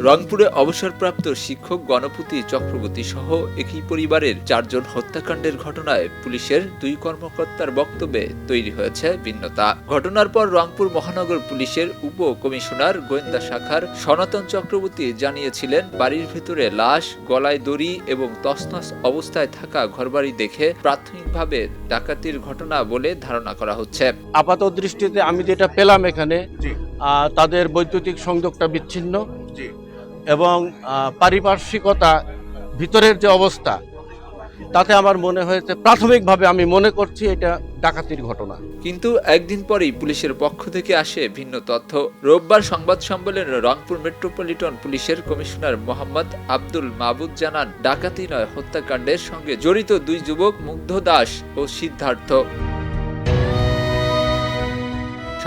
রংপুরে অবসরপ্রাপ্ত শিক্ষক গণপতি চক্রবর্তী সহ একই পরিবারের 4 জন হত্যাকাণ্ডের ঘটনায় পুলিশের 2 কর্মকর্তার বক্তব্যে তৈরি হয়েছে ভিন্নতা। ঘটনার পর রংপুর মহানগর পুলিশের উপ কমিশনার গোয়েন্দা শাখার সনাতন চক্রবর্তী জানিয়েছিলেন, বাড়ির ভেতরে লাশ, গলায় দড়ি এবং তছনছ অবস্থায় থাকা ঘরবাড়ি দেখে প্রাথমিকভাবে ডাকাতির ঘটনা বলে ধারণা করা হচ্ছে। আপাত দৃষ্টিতে আমি যেটা পেলাম এখানে, তাদের বৈদ্যুতিক সংযোগটা বিচ্ছিন্ন এবং পারিপার্শ্বিকতা ভিতরের যে অবস্থা, তাতে আমার মনে হয়েছে, প্রাথমিকভাবে আমি মনে করছি এটা ডাকাতির ঘটনা। কিন্তু একদিন পরেই পুলিশের পক্ষ থেকে আসে ভিন্ন তথ্য। রোববার সংবাদ সম্মেলনে রংপুর মেট্রোপলিটন পুলিশের কমিশনার মোহাম্মদ আব্দুল মাবুদ জানান, ডাকাতি নয়, হত্যাকাণ্ডের সঙ্গে জড়িত 2 যুবক মুগ্ধ দাস ও সিদ্ধার্থ।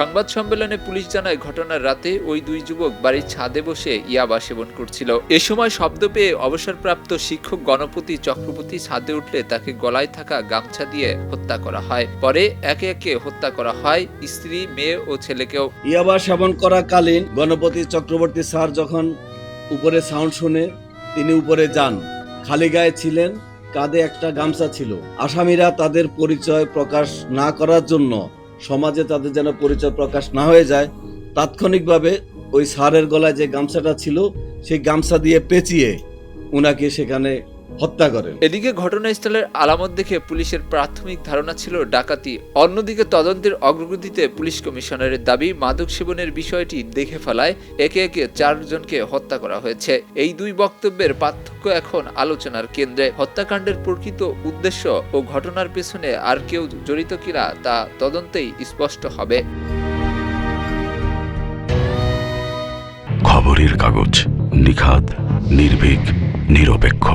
সংবাদ সম্মেলনে পুলিশ জানায়, ঘটনার রাতে ওই 2 যুবক বাড়ির ছাদে বসে ইয়াবা সেবন করছিল। এ সময় শব্দ পেয়ে অবসরপ্রাপ্ত শিক্ষক গণপতি চক্রবর্তী ছাদে উঠলে তাকে গলায় থাকা গামছা দিয়ে হত্যা করা হয়। পরে একে একে হত্যা করা হয় স্ত্রী, মেয়ে ও ছেলেকেও। ইয়াবা সেবন করাকালীন গণপতি চক্রবর্তী স্যার যখন উপরে সাউন্ড শুনে তিনি উপরে যান। খালি গায়ে ছিলেন, কাঁধে একটা গামছা ছিল। আসামিরা তাদের পরিচয় প্রকাশ না করার জন্য, সমাজে তাদের যেন পরিচয় প্রকাশ না হয়ে যায়, তাৎক্ষণিকভাবে ওই স্যারের গলায় যে গামছাটা ছিল সেই গামছা দিয়ে পেঁচিয়ে উনাকে সেখানে হত্যা করেন। এদিকে ঘটনাস্থলের আলামত দেখে পুলিশের প্রাথমিক ধারণা ছিল ডাকাতি। অন্যদিকে তদন্তের অগ্রগতিতে পুলিশ কমিশনারের দাবি, মাদক সেবনের বিষয়টি দেখে ফেলায় একে একে 4 জনকে হত্যা করা হয়েছে। এই 2 বক্তব্যের পার্থক্য এখন আলোচনার কেন্দ্রে। হত্যাকাণ্ডের প্রকৃত উদ্দেশ্য ও ঘটনার পেছনে আর কেউ জড়িত কিনা তা তদন্তেই স্পষ্ট হবে। খবরের কাগজ, নিখাত, নির্ভীক, নিরপেক্ষ।